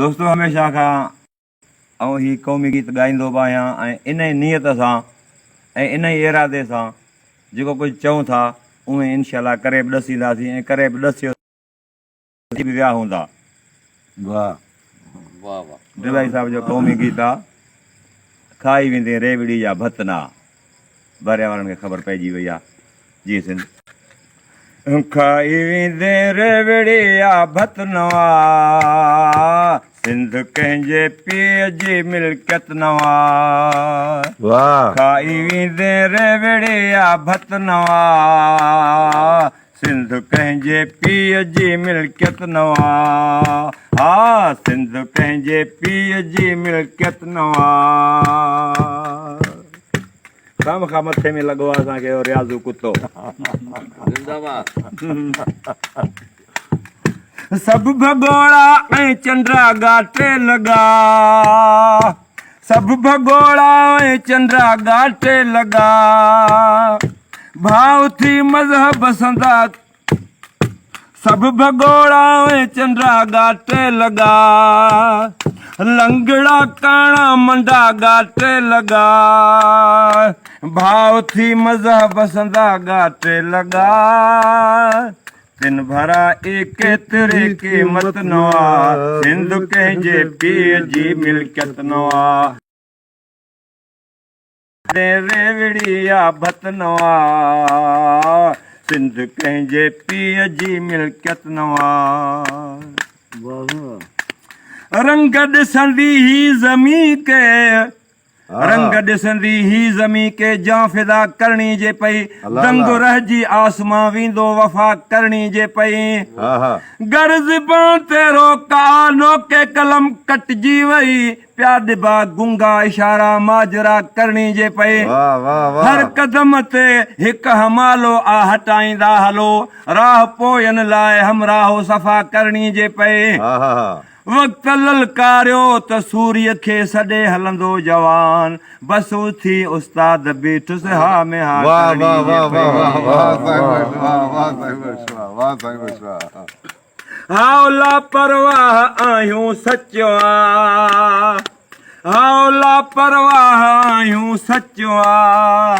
दोस्तों हमेशा खां ऐं ही क़ौमी गीत ॻाईंदो बि आहियां ऐं इन ई नियत सां ऐं इन ई इरादे सां जेको कुझु चऊं था उहे इनशाला करे बि ॾसींदासीं ऐं करे बि ॾसियो बि विया हूंदा। वाह वाह वाह। डिबाई साहिब जो क़ौमी गीत आहे, खाई वेंदे रेवड़ी जा भतना, भरिया वारनि खे ख़बर पइजी वई आहे। जी सिंध खाई वेंदे रेवड़ी जा भतनवा, सिंध कंहिंजे पीउ जी मिल्कियत नवा। वाह खाई वेंदे रेवड़ी जा भतनवा, सिंध कंहिंजे पीउ जी मिल्कियत नवा। हा सिंध कंहिंजे पीउ जी मिल्कियत नवा। कम खां मथे में लॻो आहे असांखे रियाज़ू कुतो। जिंदाबाद। सभु भगोड़ा ऐं चंद्रा घाटे लॻा, सभु भगोड़ा ऐं चंद्रा घाटे लॻा, भाव थी मज़हब संदा। सभु भगोड़ा ऐं चंद्रा घाटे लॻा, लंगड़ा काणा मंडा घाटे लॻा, भाव थी मज़हब संदा घाटे लॻा। तिन भरा एक तेरे कीमत नवा, सिंध कंहिंजे पीउ जी मिल्कियत नवा। रेवड़ी या भतनवा, सिंध कंहिंजे पीउ जी मिल्कियत नवा। रंग ॾिसंदी ही ज़मी के, रंग ॾिसंदी ही ज़मी के जां फिदा करणी जे पई, दंग रहजी आसमां वेंदो वफ़ा करणी जे पई। गर्ज़ बां तेरो कानो के कलम कटजी वई, प्याद बा गुंगा इशारा माजरा करणी जे पई। हर कदम ते हिकु हमालो आ हटाईंदा हलो, राह पोयन लाइ हमराहो सफ़ा करणी जे पई। वक़्त ललकारियो त सूर्य खे सॾे हलंदो जवान, बस उथी उस्ताद बीठुसि हा में हा करणी जे पई। हाओ लापरवाह आहियूं सचो आ, हाओ लापरवाह आहियूं सचो आ,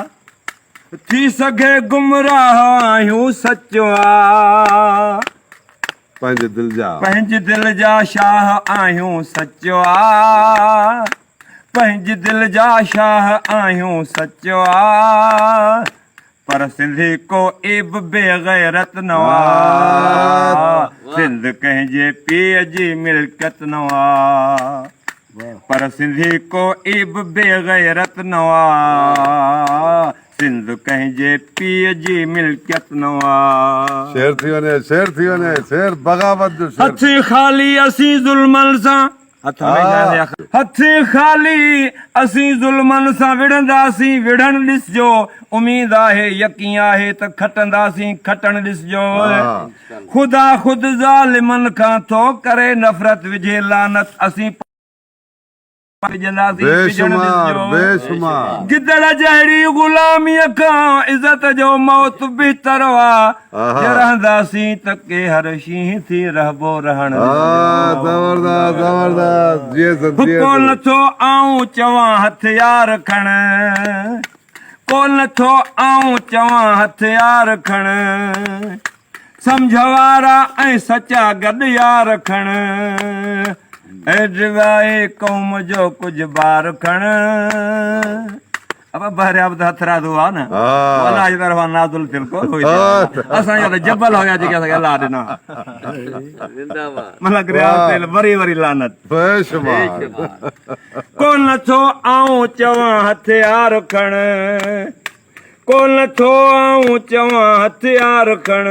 थी सघे गुमराह आहियूं सचो आ। पंहिंजे दिल जा शाह आहियूं सचो आ, पंहिंजे दिल जा शाह आहियूं सचो आ। पर सिंधी को इब बेगैरत नवा, सिंध कंहिंजे पीउ जी मिल्कियत नवा। पर सिंधी को इब बेगैरत नवा, सिंध कंहिंजे पीउ जी मिल्कियत नवा। शेर थी वञे, शेर थी वञे, शेर बग़ावत जो शेर। हथ ख़ाली असीं ज़ुल्मनि सां, हथ ख़ाली असीं ज़ुल्मनि सां विढ़ंदासीं, विढ़ण ॾिसजो। उमीद आहे यकीन आहे त खटंदासीं, खटण ॾिसजो। ख़ुदा ख़ुदि ज़ालिमनि खां थो करे नफ़रत विझे लानत, असीं गिदड़ जहिड़ी ग़ुलामीअ खां इज़त जो मौत बहितर आ, रहंदासीं त के हर शींहं थी रहबो रहण। को नथो आऊं चवां हथियार खण, को नथो आऊं चवां हथियार खण, सम्झ वारा ऐं सचा गॾु यार खण। डिवाए क़ौम जो कुझु बार खण। अब बहरिया बि त हथरादो आहे न, अलाह जी तरफ़ां नाज़िल थियल को असांजा त जबल हुया जेके असांखे अलाह ॾिना। मतिलबु रियाज़ थियल वरी वरी लानत। को नथो आऊं चवां हथियार खण, को नथो आऊं चवां हथियार खण,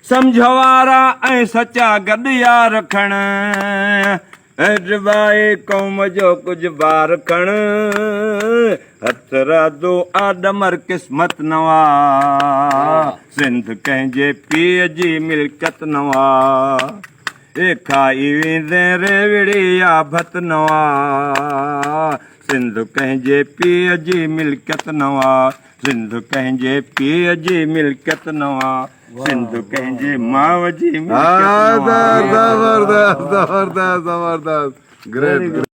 सम्झ वारा ऐं सचा गॾु यार खण। डिबाए क़ौम जो कुझु बार खण, हथरादो आडमर क़िस्मत नवा, सिंध कंहिंजे पीउ जी मिल्कियत नवा। खाई वेंदे रेवड़ी या भतनवा, सिंध कंहिंजे पीउ जी मिल्कियत नवा, सिंध कंहिंजे पीउ जी मिल्कियत नवा। सिंधु कंहिंजे माउ जी हाँ, जबरदस्त जबरदस्त जबरदस्त ग्रेट